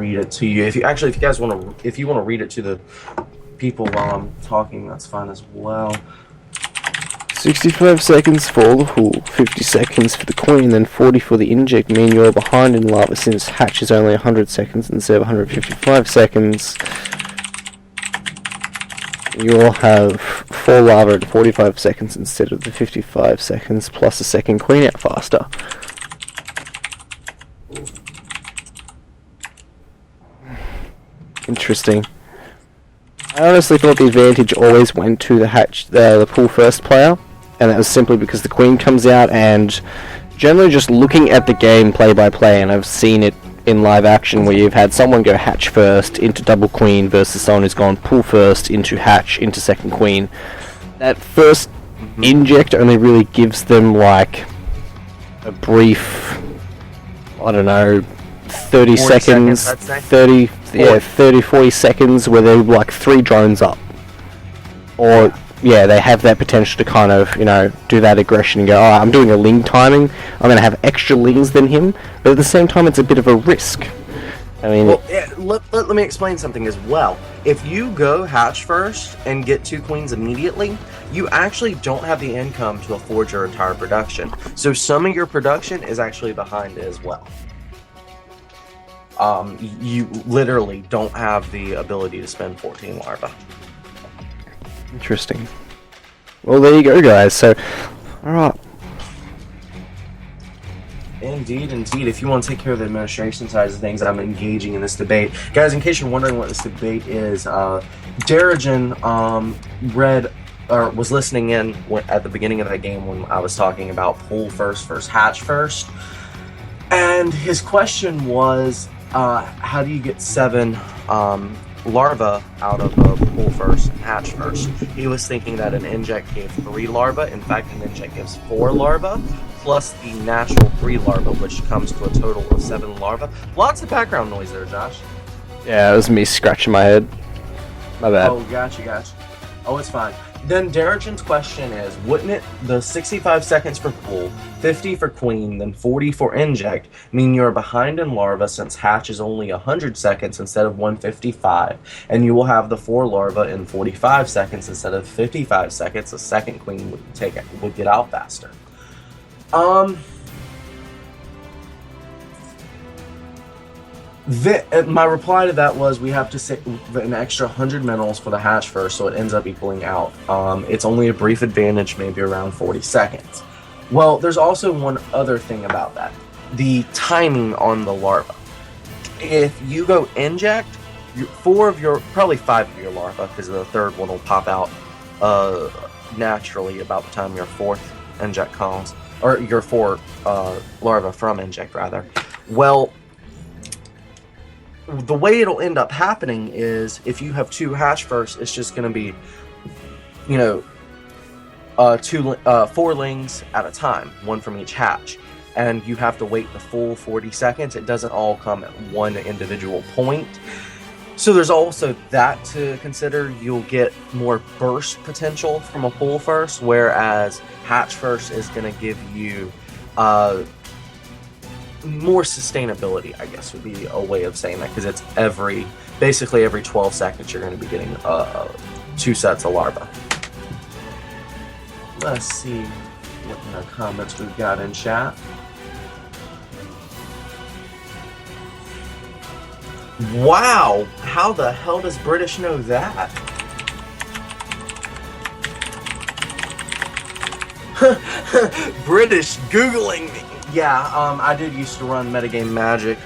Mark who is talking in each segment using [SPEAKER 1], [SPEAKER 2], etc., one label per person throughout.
[SPEAKER 1] read it to you. If you guys want to, if you want to read it to the people while I'm talking, that's fine as well.
[SPEAKER 2] 65 seconds for the pool, 50 seconds for the queen, then 40 for the inject, mean you're behind in lava since hatch is only 100 seconds instead of 155 seconds. You'll have 4 lava at 45 seconds instead of the 55 seconds, plus a second queen out faster. Interesting. I honestly thought the advantage always went to the pool first player, and that was simply because the queen comes out, and generally just looking at the game play by play, and I've seen it in live action where you've had someone go hatch first into double queen versus someone who's gone pool first into hatch into second queen. That first inject only really gives them like a brief, I don't know, 30 seconds, 30, yeah, 30, 40 seconds where they're like 3 drones up. Or, yeah, they have that potential to kind of, you know, do that aggression and go, oh, I'm doing a ling timing, I'm going to have extra lings than him, but at the same time it's a bit of a risk. I mean...
[SPEAKER 1] Well, let me explain something as well. If you go hatch first and get 2 queens immediately, you actually don't have the income to afford your entire production. So some of your production is actually behind as well. You literally don't have the ability to spend 14 larvae.
[SPEAKER 2] Interesting. Well, there you go, guys. So, alright.
[SPEAKER 1] Indeed, indeed. If you want to take care of the administration side of things, I'm engaging in this debate. Guys, in case you're wondering what this debate is, Darrigan was listening in at the beginning of that game when I was talking about pool first versus hatch first. And his question was, how do you get 7 larvae out of a pool first and hatch first? He was thinking that an inject gave 3 larvae. In fact, an inject gives 4 larvae, plus the natural 3 larvae, which comes to a total of 7 larvae. Lots of background noise there, Josh.
[SPEAKER 2] Yeah, it was me scratching my head. My bad.
[SPEAKER 1] Oh, gotcha. Oh, it's fine. Then Darrigan's question is, wouldn't it, the 65 seconds for pool, 50 for queen, then 40 for inject, mean you're behind in larva since hatch is only 100 seconds instead of 155, and you will have the 4 larvae in 45 seconds instead of 55 seconds, the second queen would get out faster. My reply to that was we have to say an extra 100 minerals for the hatch first, so it ends up equaling out. It's only a brief advantage, maybe around 40 seconds. Well, there's also one other thing about that. The timing on the larva. If you go inject, 4 of your, probably 5 of your larvae, because the third one will pop out naturally about the time your 4th inject comes, or your 4 larvae from inject, rather. Well, the way it'll end up happening is if you have 2 hatch first, it's just going to be, you know, 4 lings at a time, 1 from each hatch, and you have to wait the full 40 seconds. It doesn't all come at one individual point. So there's also that to consider. You'll get more burst potential from a pool first, whereas hatch first is going to give you more sustainability, I guess would be a way of saying that, because it's basically every 12 seconds you're going to be getting 2 sets of larvae. Let's see what kind of comments we've got in chat. Wow! How the hell does British know that? British Googling me! Yeah, I did used to run Metagame Magic.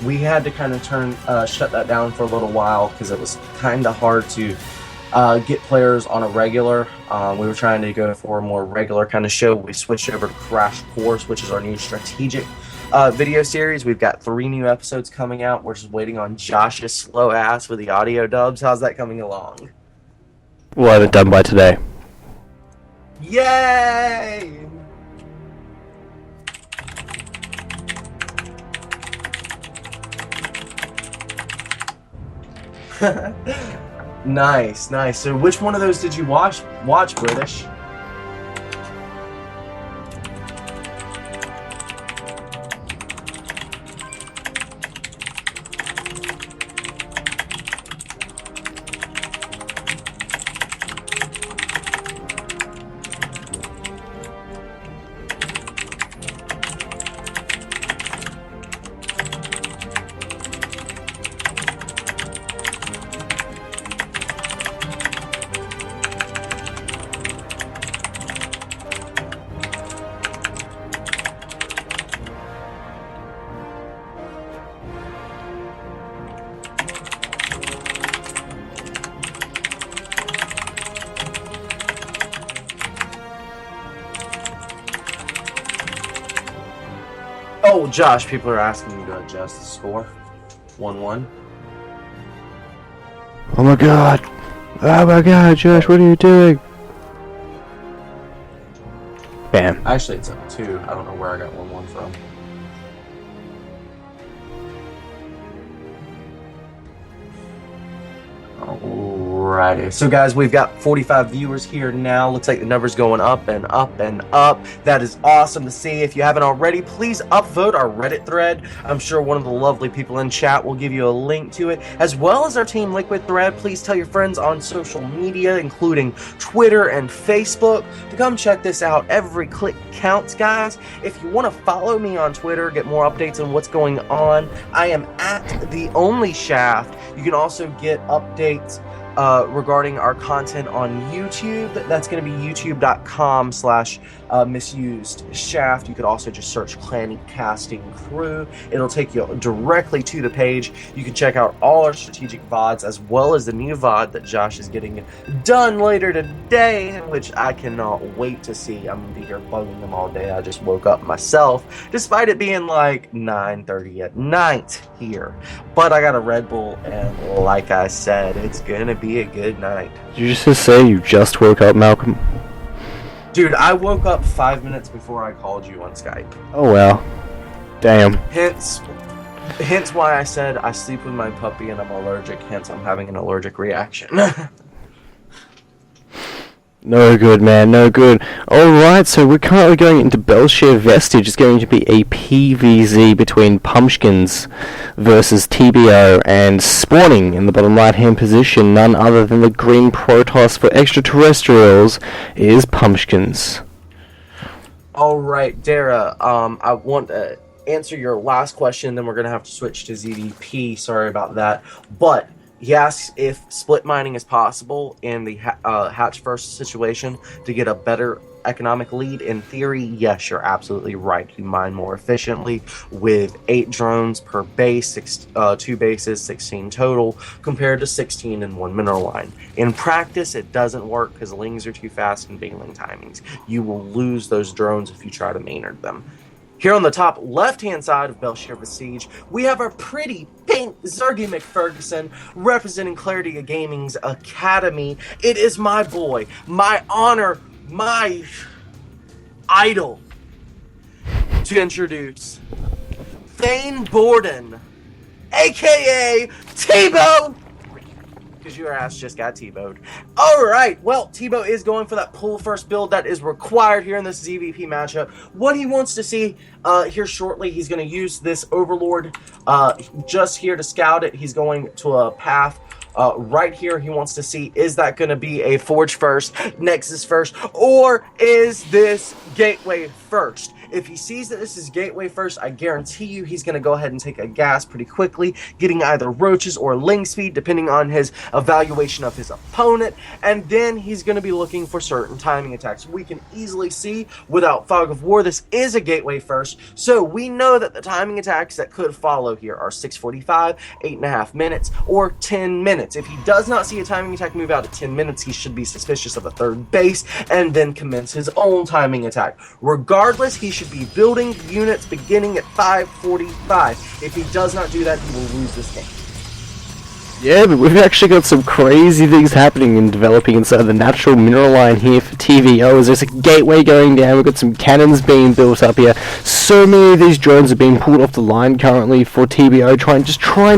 [SPEAKER 1] We had to kind of shut that down for a little while because it was kind of hard to get players on a regular. We were trying to go for a more regular kind of show. We switched over to Crash Course, which is our new strategic video series. We've got 3 new episodes coming out. We're just waiting on Josh's slow ass with the audio dubs. How's that coming along?
[SPEAKER 2] We'll have it done by today.
[SPEAKER 1] Yay! Nice. So which one of those did you watch, British? Oh, Josh, people are asking you to adjust the score. 1-1.
[SPEAKER 2] Oh my god! Oh my god, Josh, what are you doing? Bam.
[SPEAKER 1] Actually, it's up 2. I don't know where I got 1-1 from. Alrighty. So, guys, we've got 45 viewers here now. Looks like the number's going up and up and up. That is awesome to see. If you haven't already, please upvote our Reddit thread. I'm sure one of the lovely people in chat will give you a link to it, as well as our Team Liquid thread. Please tell your friends on social media, including Twitter and Facebook, to come check this out. Every click counts, guys. If you want to follow me on Twitter, get more updates on what's going on, I am at The Only Shaft. You can also get updates regarding our content on YouTube. That's going to be youtube.com/misused shaft. You could also just search Clanny Casting Crew. It'll take you directly to the page. You can check out all our strategic VODs, as well as the new VOD that Josh is getting done later today, which I cannot wait to see. I'm going to be here bugging them all day. I just woke up myself, despite it being like 9:30 at night here. But I got a Red Bull, and like I said, it's going to be a good night.
[SPEAKER 2] Did you just say you just woke up, Malcolm?
[SPEAKER 1] Dude, I woke up 5 minutes before I called you on Skype.
[SPEAKER 2] Oh well. Damn.
[SPEAKER 1] Hence why I said I sleep with my puppy and I'm allergic, hence I'm having an allergic reaction.
[SPEAKER 2] No good, man, no good. Alright, so we're currently going into Belshire Vestige. It's going to be a PVZ between Pumpkins versus TBO, and spawning in the bottom right-hand position, none other than the green Protoss for Extraterrestrials, is Pumpkins.
[SPEAKER 1] Alright, Dara, I want to answer your last question, then we're going to have to switch to ZDP. Sorry about that. But he asks if split mining is possible in the hatch first situation to get a better economic lead. In theory, yes, you're absolutely right. You mine more efficiently with 8 drones per base, 2 bases, 16 total, compared to 16 in one mineral line. In practice, it doesn't work because lings are too fast and big ling timings. You will lose those drones if you try to Maynard them. Here on the top left-hand side of Belshire Vestige, we have our pretty pink Zergy McFerguson representing Clarity Gaming's Academy. It is my boy, my honor, my idol, to introduce Thane Borden, a.k.a. Tebow, because your ass just got T-bowed. Alright, well, Tebow is going for that pull first build that is required here in this ZVP matchup. What he wants to see here shortly, he's going to use this Overlord just here to scout it. He's going to a path right here. He wants to see, is that going to be a Forge first, Nexus first, or is this Gateway first? If he sees that this is Gateway first, I guarantee you he's going to go ahead and take a gas pretty quickly, getting either roaches or ling speed, depending on his evaluation of his opponent, and then he's going to be looking for certain timing attacks. We can easily see, without Fog of War, this is a Gateway first, so we know that the timing attacks that could follow here are 6:45, 8.5 minutes, or 10 minutes. If he does not see a timing attack move out at 10 minutes, he should be suspicious of a third base, and then commence his own timing attack. Regardless, he should be building units beginning at 5:45. If he does not do that, he will lose this game.
[SPEAKER 2] Yeah, but we've actually got some crazy things happening and developing inside the natural mineral line here for TVOs. There's a gateway going down, we've got some cannons being built up here. So many of these drones are being pulled off the line currently for TBO, trying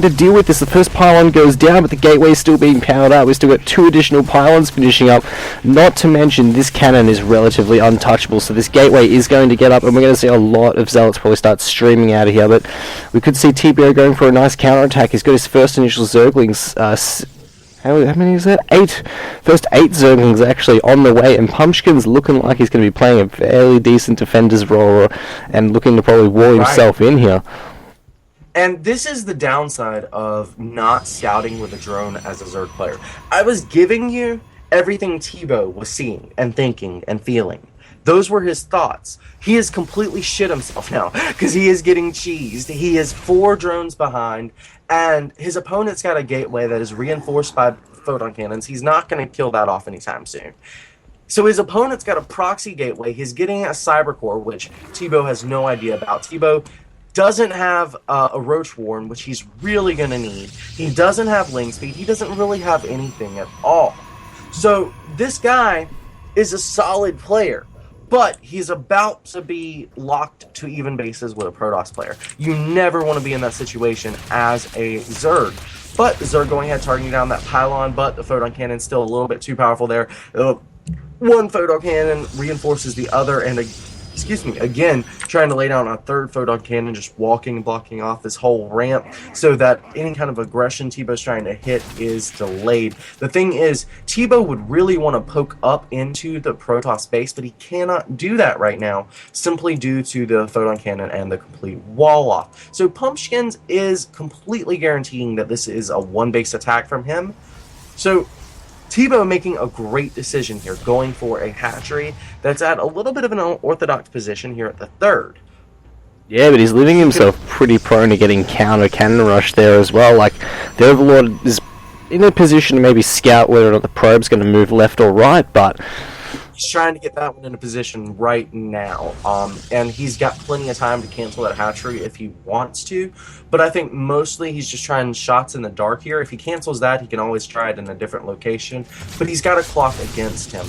[SPEAKER 2] to deal with this. The first pylon goes down, but the gateway is still being powered up. We've still got 2 additional pylons finishing up. Not to mention, this cannon is relatively untouchable, so this gateway is going to get up, and we're going to see a lot of zealots probably start streaming out of here, but we could see TBO going for a nice counterattack. He's got his first initial Zerglings. How many is that? 8. First 8 Zerglings actually on the way, and Pumpkin's looking like he's going to be playing a fairly decent defender's role and looking to probably wall himself in here.
[SPEAKER 1] And this is the downside of not scouting with a drone as a Zerg player. I was giving you everything Tebow was seeing and thinking and feeling. Those were his thoughts. He has completely shit himself now because he is getting cheesed. He is 4 drones behind, and his opponent's got a gateway that is reinforced by photon cannons. He's not going to kill that off anytime soon. So his opponent's got a proxy gateway. He's getting a cyber core, which Tebow has no idea about. Tebow doesn't have a Roach Warren, which he's really going to need. He doesn't have Ling Speed. He doesn't really have anything at all. So this guy is a solid player, but he's about to be locked to even bases with a Protoss player. You never want to be in that situation as a Zerg. But Zerg going ahead, targeting down that pylon, but the Photon Cannon's still a little bit too powerful there. One Photon Cannon reinforces the other, and again, trying to lay down a third Photon Cannon, just walking and blocking off this whole ramp so that any kind of aggression T-Bow's trying to hit is delayed. The thing is, T-Bow would really want to poke up into the Protoss base, but he cannot do that right now, simply due to the Photon Cannon and the complete wall off. So Pumpkins is completely guaranteeing that this is a one-base attack from him. So T-Bow making a great decision here, going for a hatchery that's at a little bit of an unorthodox position here at the third.
[SPEAKER 2] Yeah, but he's leaving himself pretty prone to getting counter cannon rush there as well. Like, the Overlord is in a position to maybe scout whether or not the probe's going to move left or right, but
[SPEAKER 1] he's trying to get that one in a position right now. And he's got plenty of time to cancel that hatchery if he wants to. But I think mostly he's just trying shots in the dark here. If he cancels that, he can always try it in a different location. But he's got a clock against him.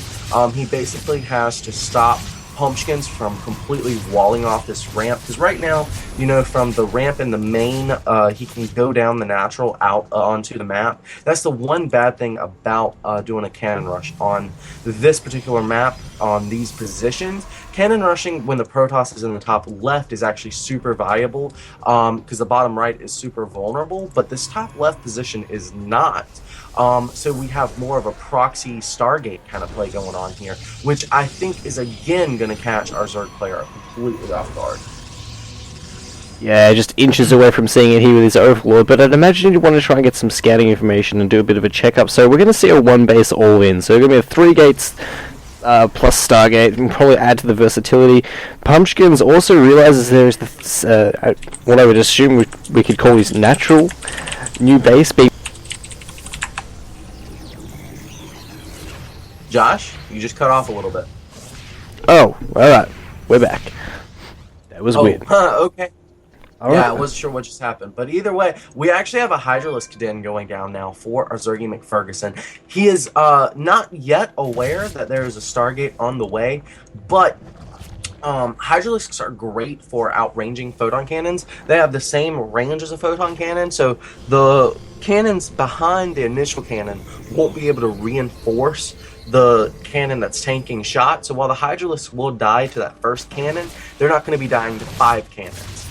[SPEAKER 1] He basically has to stop Pumpkins from completely walling off this ramp, because right now, you know, from the ramp in the main, he can go down the natural out onto the map. That's the one bad thing about doing a cannon rush on this particular map, on these positions. Cannon rushing when the Protoss is in the top left is actually super valuable, because the bottom right is super vulnerable, but this top left position is not. So we have more of a proxy Stargate kind of play going on here, which I think is again going to catch our Zerg player completely off guard.
[SPEAKER 2] yeah, just inches away from seeing it here with his Overlord, but I'd imagine you'd want to try and get some scouting information and do a bit of a checkup. So we're going to see a one base all in. So we're going to be 3 gates plus Stargate, and probably add to the versatility. Pumpkins also realizes there's this, what I would assume we could call his natural new base being.
[SPEAKER 1] Josh, you just cut off a little bit.
[SPEAKER 2] Oh, alright, we're back. That was weird.
[SPEAKER 1] Okay.
[SPEAKER 2] All
[SPEAKER 1] yeah,
[SPEAKER 2] right.
[SPEAKER 1] I wasn't sure what just happened. But either way, we actually have a Hydralisk Den going down now for our Zergy McFerguson. He is not yet aware that there is a Stargate on the way, but Hydralisks are great for outranging photon cannons. They have the same range as a photon cannon, so the cannons behind the initial cannon won't be able to reinforce the cannon that's tanking shot. So while the Hydralisks will die to that first cannon, they're not going to be dying to 5 cannons,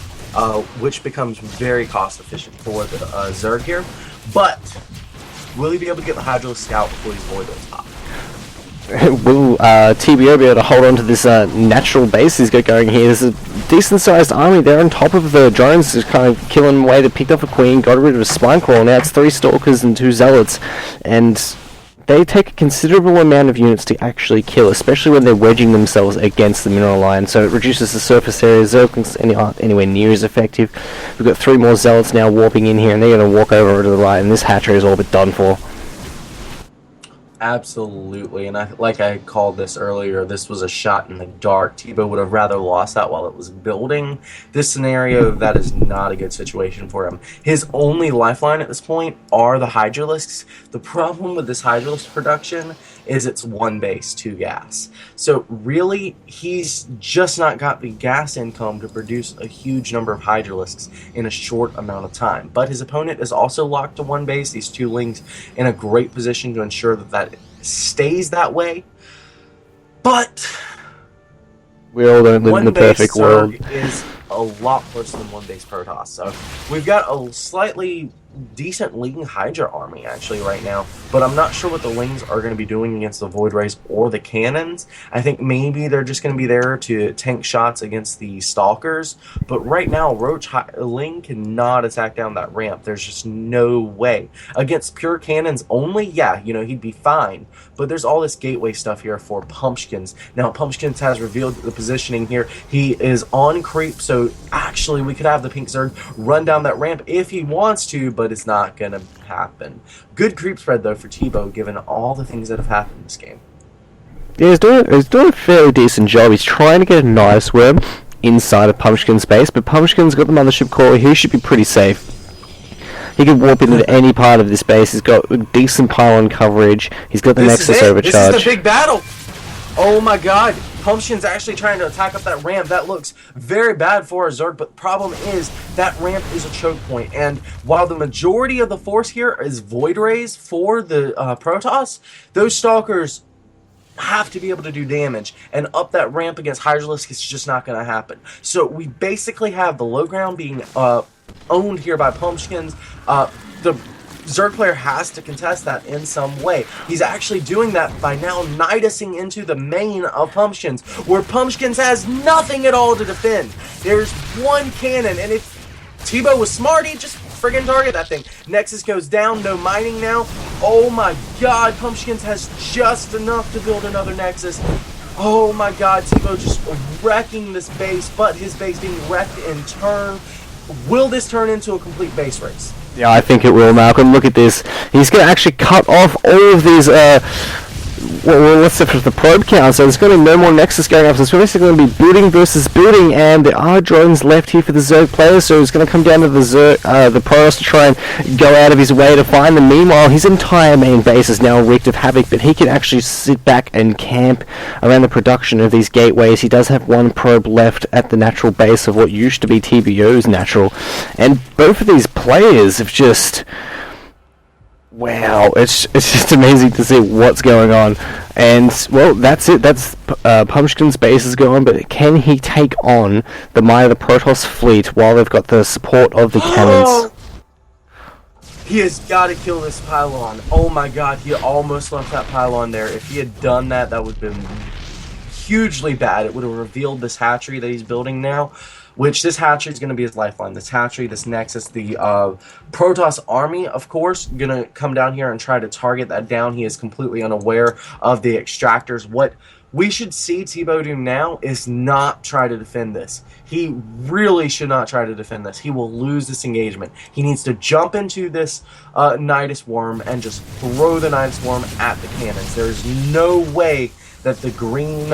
[SPEAKER 1] which becomes very cost efficient for the Zerg here. But will he be able to get the Hydralisk out before he's void those top?
[SPEAKER 2] Will TBO be able to hold on to this natural base he's got going here? There's a decent sized army there on top of the drones, just kind of killing them away. They picked off a queen, got rid of a spine crawl. Now it's 3 stalkers and 2 zealots, and they take a considerable amount of units to actually kill, especially when they're wedging themselves against the mineral line. So it reduces the surface area. Zerglings aren't anywhere near as effective. We've got 3 more zealots now warping in here, and they're going to walk over to the right, and this hatchery is all but done for.
[SPEAKER 1] Absolutely, and like I called this earlier, this was a shot in the dark. T-Bow would have rather lost that while it was building. This scenario, that is not a good situation for him. His only lifeline at this point are the Hydralisks. The problem with this Hydralisk production is it's 1 base, 2 gas. So really, he's just not got the gas income to produce a huge number of Hydralisks in a short amount of time. But his opponent is also locked to 1 base. These 2 lings in a great position to ensure that stays that way. But
[SPEAKER 2] We all don't live in the perfect world.
[SPEAKER 1] Is a lot worse than 1 base Protoss. So we've got a slightly decent Ling Hydra army actually right now, but I'm not sure what the Lings are going to be doing against the Void Rays or the cannons. I think maybe they're just going to be there to tank shots against the Stalkers, but right now Ling cannot attack down that ramp. There's just no way. Against pure cannons only, yeah, you know, he'd be fine, but there's all this gateway stuff here for Pumpkins. Now Pumpkins has revealed the positioning here. He is on creep, so actually we could have the Pink Zerg run down that ramp if he wants to, but it's not going to happen. Good creep spread, though, for T-Bow, given all the things that have happened in this game.
[SPEAKER 2] Yeah, he's doing a fairly decent job. He's trying to get a nice worm inside of Pumpkin's base, but Pumpkin's got the Mothership Core. He should be pretty safe. He can warp into any part of this base. He's got decent pylon coverage. He's got the Nexus overcharge.
[SPEAKER 1] This is the big battle. Oh my god. Pumpkin's actually trying to attack up that ramp. That looks very bad for a Zerg, but the problem is that ramp is a choke point. And while the majority of the force here is Void Rays for the Protoss, those Stalkers have to be able to do damage, and up that ramp against Hydralisk is just not going to happen. So we basically have the low ground being owned here by Pumpkins. The Zerg player has to contest that in some way. He's actually doing that by now Nidusing into the main of Pumpkins, where Pumpkins has nothing at all to defend. There's one cannon, and if Tebow was smart, he'd just friggin' target that thing. Nexus goes down, no mining now. Oh my god, Pumpkins has just enough to build another Nexus. Oh my god, Tebow just wrecking this base, but his base being wrecked in turn. Will this turn into a complete base race?
[SPEAKER 2] Yeah, I think it will, Malcolm. Look at this. He's going to actually cut off all of these, well, let's say for the probe count, so there's going to be no more Nexus going up, so it's basically going to be building versus building, and there are drones left here for the Zerg players, so it's going to come down to the Protoss to try and go out of his way to find them. Meanwhile, his entire main base is now wreaked of havoc, but he can actually sit back and camp around the production of these gateways. He does have one probe left at the natural base of what used to be TBO's natural, and both of these players have just... Wow, it's just amazing to see what's going on. And, well, that's it. That's Pumpkin's base is going, but can he take on the might of the Protoss fleet while they've got the support of the cannons?
[SPEAKER 1] He has got to kill this pylon. Oh my god, he almost left that pylon there. If he had done that, that would have been hugely bad. It would have revealed this hatchery that he's building now, which this hatchery is going to be his lifeline. This hatchery, this Nexus, the Protoss army, of course, going to come down here and try to target that down. He is completely unaware of the extractors. What we should see Tebow do now is not try to defend this. He really should not try to defend this. He will lose this engagement. He needs to jump into this Nidus Worm and just throw the Nidus Worm at the cannons. There's no way that the green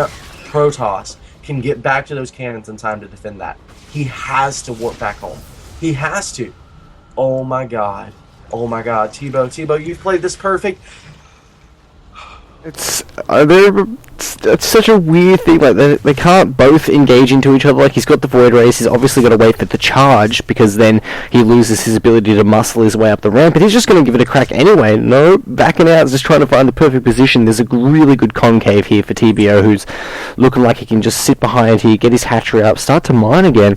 [SPEAKER 1] Protoss can get back to those cannons in time to defend that. He has to warp back home. He has to. Oh my god. Oh my god. Tebow, you've played this perfect.
[SPEAKER 2] It's such a weird thing. Like they can't both engage into each other. Like he's got the Void Race. He's obviously got to wait for the charge because then he loses his ability to muscle his way up the ramp. But he's just going to give it a crack anyway. No, backing out, just trying to find the perfect position. There's a really good concave here for TBO, who's looking like he can just sit behind here, get his hatchery up, start to mine again.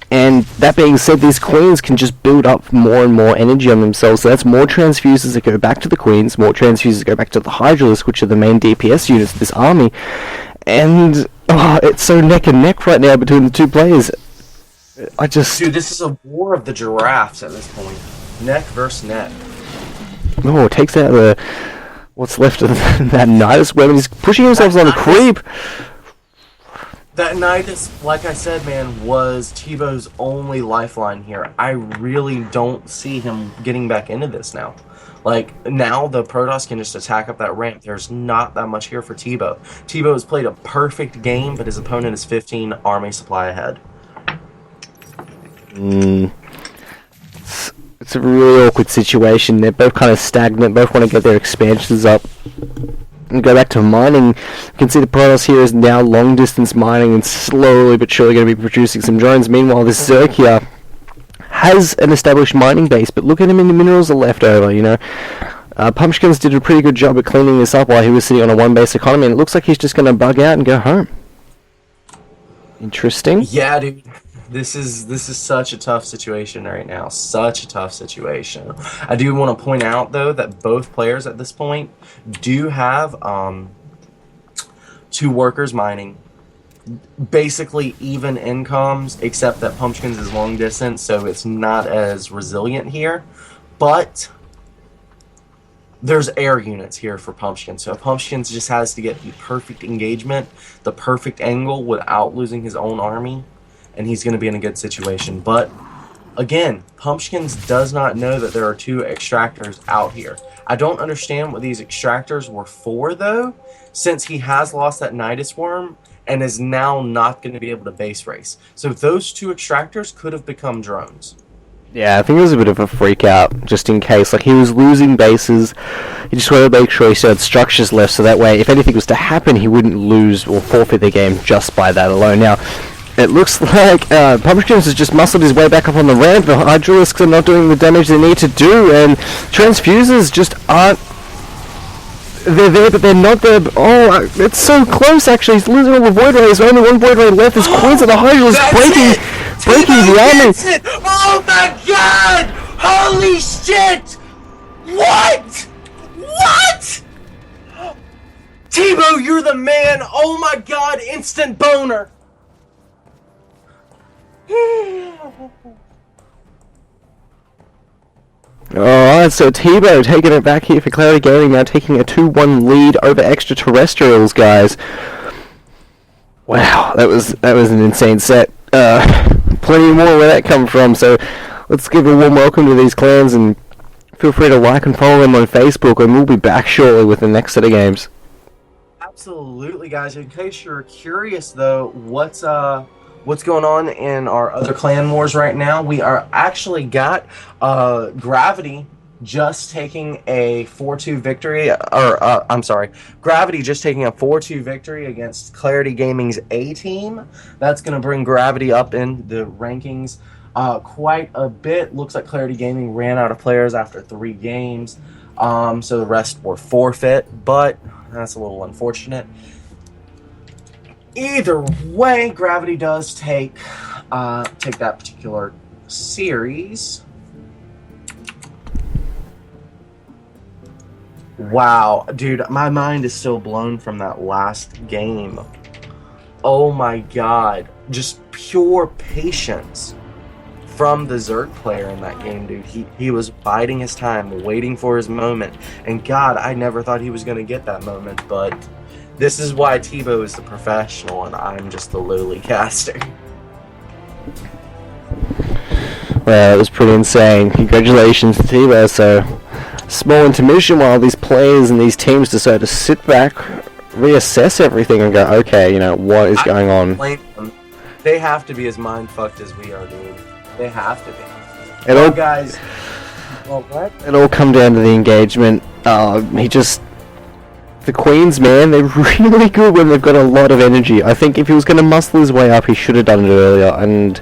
[SPEAKER 2] And that being said, these queens can just build up more and more energy on themselves. So that's more transfuses that go back to the queens, more transfuses that go back to the Hydralisk, which are the main DPS units of this army. And it's so neck and neck right now between the two players.
[SPEAKER 1] Dude, this is a war of the giraffes at this point. Neck versus neck.
[SPEAKER 2] Oh, it takes out what's left of that Nidus weapon. He's pushing himself on a creep.
[SPEAKER 1] That Nidus, like I said, man, was Tebow's only lifeline here. I really don't see him getting back into this now. Like, now the Protoss can just attack up that ramp. There's not that much here for Tebow. Tebow has played a perfect game, but his opponent is 15 army supply ahead.
[SPEAKER 2] It's a really awkward situation. They're both kind of stagnant, both want to get their expansions up. And go back to mining. You can see the Protoss here is now long distance mining and slowly but surely going to be producing some drones. Meanwhile, this Zerg here has an established mining base, but look at him, in the minerals are left over, you know. Pumpkins did a pretty good job at cleaning this up while he was sitting on a one base economy, and it looks like he's just going to bug out and go home. Interesting.
[SPEAKER 1] Yeah, dude. This is such a tough situation right now. Such a tough situation. I do want to point out, though, that both players at this point do have two workers mining. Basically even incomes, except that Pumpkins is long distance, so it's not as resilient here. But there's air units here for Pumpkins, so Pumpkins just has to get the perfect engagement, the perfect angle without losing his own army, and he's going to be in a good situation. But again, Pumpkins does not know that there are two extractors out here. I don't understand what these extractors were for, though, since he has lost that Nidus Worm, and is now not going to be able to base race. So those two extractors could have become drones.
[SPEAKER 2] Yeah, I think it was a bit of a freak out, just in case. Like, he was losing bases. He just wanted to make sure he still had structures left, so that way, if anything was to happen, he wouldn't lose or forfeit the game just by that alone. Now, it looks like Pumpkins has just muscled his way back up on the ramp. The Hydralisks are not doing the damage they need to do, and Transfusers just aren't... They're there, but they're not there. Oh, it's so close, actually. He's losing all the Void Rays. Only one Void Ray left. There's Queens of the Hydralisks breaking the army.
[SPEAKER 1] Oh my god! Holy shit! What? What? Tebow, you're the man! Oh my god, instant boner!
[SPEAKER 2] Alright, so Tebow taking it back here for Clarity Gaming, now taking a 2-1 lead over XTraterrestrials, guys. Wow, that was an insane set. Plenty more where that come from, so let's give a warm welcome to these clans, and feel free to like and follow them on Facebook, and we'll be back shortly with the next set of games.
[SPEAKER 1] Absolutely, guys. In case you're curious, though, what's going on in our other clan wars right now? We are actually got Gravity just taking a 4-2 victory, Gravity just taking a 4-2 victory against Clarity Gaming's A team. That's going to bring Gravity up in the rankings quite a bit. Looks like Clarity Gaming ran out of players after 3 games, so the rest were forfeit, but that's a little unfortunate. Either way, Gravity does take that particular series. Wow, dude, my mind is still blown from that last game. Oh my god, just pure patience from the Zerg player in that game, dude. He was biding his time, waiting for his moment, and god, I never thought he was going to get that moment, but this is why Tebow is the professional and I'm just the lowly caster.
[SPEAKER 2] Well, it was pretty insane. Congratulations to Tebow. So, small intermission while these players and these teams decide to sit back, reassess everything, and go, okay, you know, what is going on?
[SPEAKER 1] They have to be as mind-fucked as we are, dude. They have to be.
[SPEAKER 2] It all,
[SPEAKER 1] guys. Well, what?
[SPEAKER 2] It all come down to the engagement. The Queens, man, they're really good when they've got a lot of energy. I think if he was going to muscle his way up, he should have done it earlier, and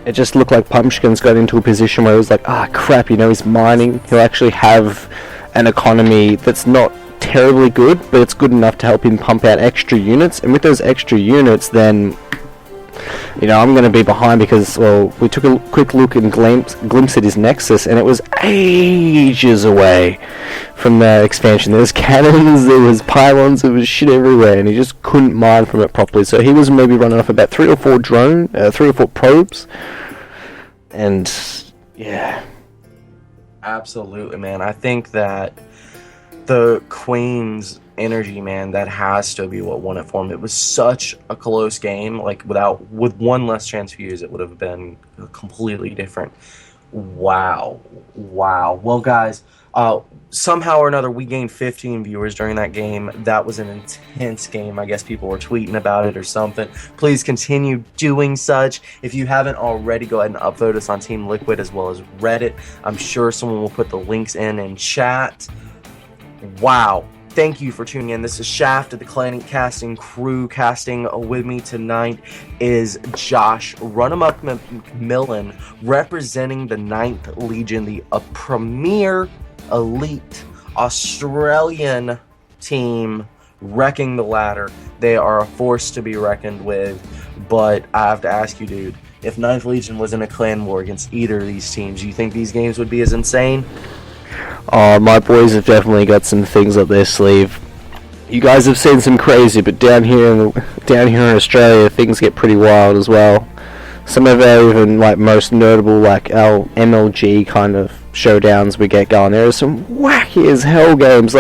[SPEAKER 2] it just looked like Pumpkin's got into a position where it was like, crap, you know, he's mining. He'll actually have an economy that's not terribly good, but it's good enough to help him pump out extra units, and with those extra units, then, you know, I'm going to be behind because, well, we took a quick look and glimpse at his Nexus, and it was ages away from the expansion. There was cannons, there was pylons, there was shit everywhere, and he just couldn't mine from it properly. So he was maybe running off about 3 or 4 probes, and yeah.
[SPEAKER 1] Absolutely, man. I think that the Queen's energy, man, that has to be what won it for him. It was such a close game. Like, with one less transfuse, it would have been completely different. Wow. Well, guys, somehow or another, we gained 15 viewers during that game. That was an intense game. I guess people were tweeting about it or something. Please continue doing such. If you haven't already, go ahead and upvote us on Team Liquid as well as Reddit. I'm sure someone will put the links in chat. Wow. Thank you for tuning in. This is Shaft of the Clanning Casting crew. Casting with me tonight is Josh Runamuck McMillan, representing the 9th Legion, the premier elite Australian team, wrecking the ladder. They are a force to be reckoned with, but I have to ask you, dude, if 9th Legion was in a clan war against either of these teams, do you think these games would be as insane?
[SPEAKER 2] My boys have definitely got some things up their sleeve. You guys have seen some crazy, but down here in Australia, things get pretty wild as well. Some of our even most notable, our MLG kind of showdowns we get going. There are some wacky as hell games.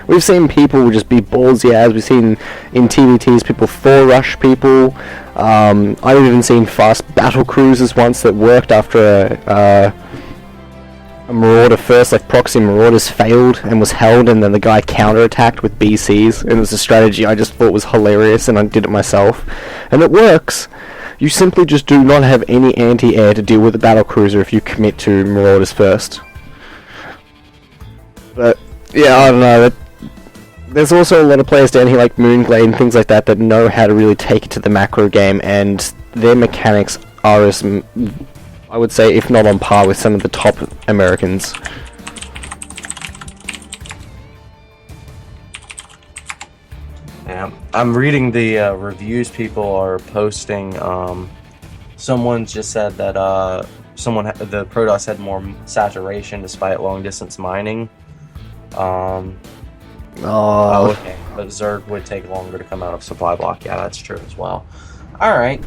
[SPEAKER 2] We've seen people just be ballsy as. We've seen in TVTs people Thor rush people. I've even seen fast battle cruisers once that worked after a marauder first, like proxy marauders failed and was held, and then the guy counterattacked with BCs, and it was a strategy I just thought was hilarious, and I did it myself, and it works. You simply just do not have any anti-air to deal with the battlecruiser if you commit to marauders first. But yeah, I don't know. There's also a lot of players down here like Moonglade and things like that that know how to really take it to the macro game, and their mechanics are as, I would say, if not on par with some of the top Americans.
[SPEAKER 1] Yeah, I'm reading the reviews people are posting. Someone just said that the Protoss had more saturation despite long distance mining. Okay, but Zerg would take longer to come out of supply block. Yeah, that's true as well. All right.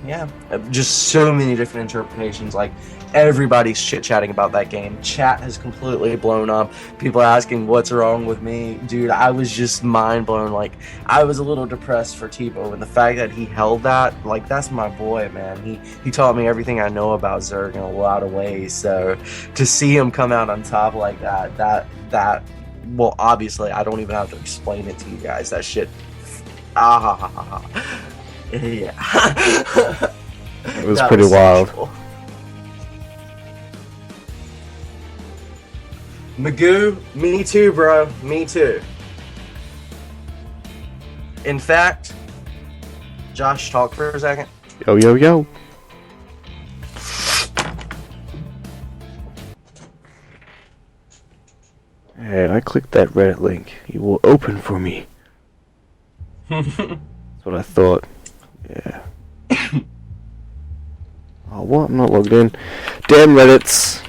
[SPEAKER 1] Yeah, just so many different interpretations. Like, everybody's chit-chatting about that game. Chat has completely blown up. People are asking what's wrong with me. Dude, I was just mind-blown. Like, I was a little depressed for Tebow, and the fact that he held that, like, that's my boy, man. He taught me everything I know about Zerg in a lot of ways. So, to see him come out on top like that, well, obviously, I don't even have to explain it to you guys. That shit, yeah.
[SPEAKER 2] It was pretty wild.
[SPEAKER 1] Cool. Magoo, me too, bro. Me too. In fact, Josh, talk for a second.
[SPEAKER 2] Yo, yo, yo. Hey, I clicked that Reddit link. It will open for me. That's what I thought. Yeah. Oh, what? I'm not logged in. Damn Reddits.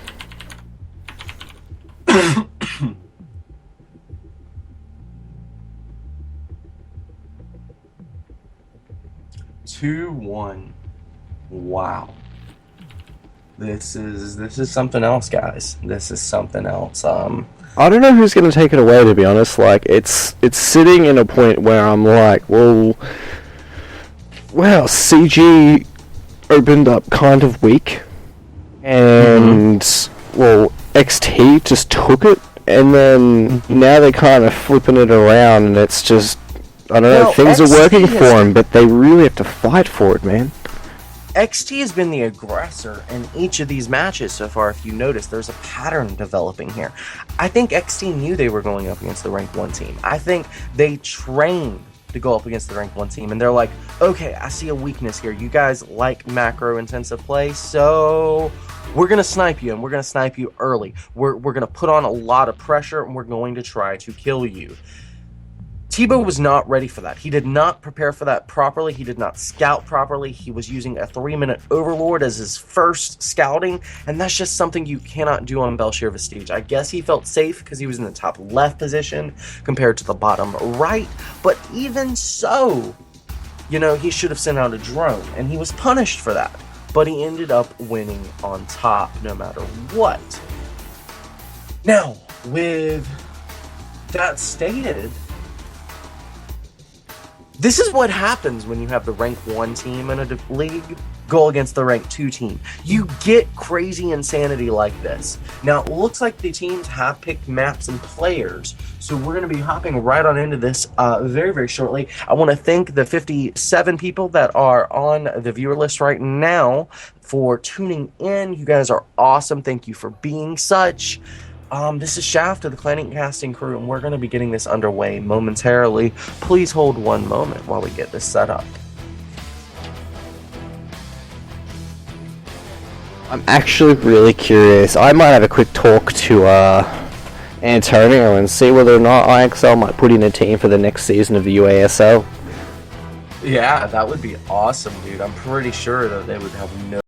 [SPEAKER 1] 2-1. Wow. This is something else, guys. This is something else.
[SPEAKER 2] I don't know who's going to take it away, to be honest. Like, it's sitting in a point where I'm like, well, CG opened up kind of weak, and well, XT just took it, and then now they're kind of flipping it around, and it's just, I don't know, things are working for them, but they really have to fight for it, man.
[SPEAKER 1] XT has been the aggressor in each of these matches so far. If you notice, there's a pattern developing here. I think XT knew they were going up against the rank 1 team. I think they trained to go up against the rank 1 team, and they're like, okay, I see a weakness here. You guys like macro intensive play, so we're going to snipe you, and we're going to snipe you early. We're going to put on a lot of pressure, and we're going to try to kill you. Tebow was not ready for that. He did not prepare for that properly. He did not scout properly. He was using a 3-minute Overlord as his first scouting, and that's just something you cannot do on Belshir Vestige. I guess he felt safe because he was in the top left position compared to the bottom right, but even so, you know, he should have sent out a drone, and he was punished for that. But he ended up winning on top no matter what. Now, with that stated, this is what happens when you have the rank 1 team in a league go against the rank 2 team. You get crazy insanity like this. Now, it looks like the teams have picked maps and players, so we're going to be hopping right on into this very, very shortly. I want to thank the 57 people that are on the viewer list right now for tuning in. You guys are awesome. Thank you for being such. This is Shaft of the Clanning Casting Crew, and we're going to be getting this underway momentarily. Please hold one moment while we get this set up.
[SPEAKER 2] I'm actually really curious. I might have a quick talk to Antonio and see whether or not IXL might put in a team for the next season of the UASL.
[SPEAKER 1] Yeah, that would be awesome, dude. I'm pretty sure that they would have no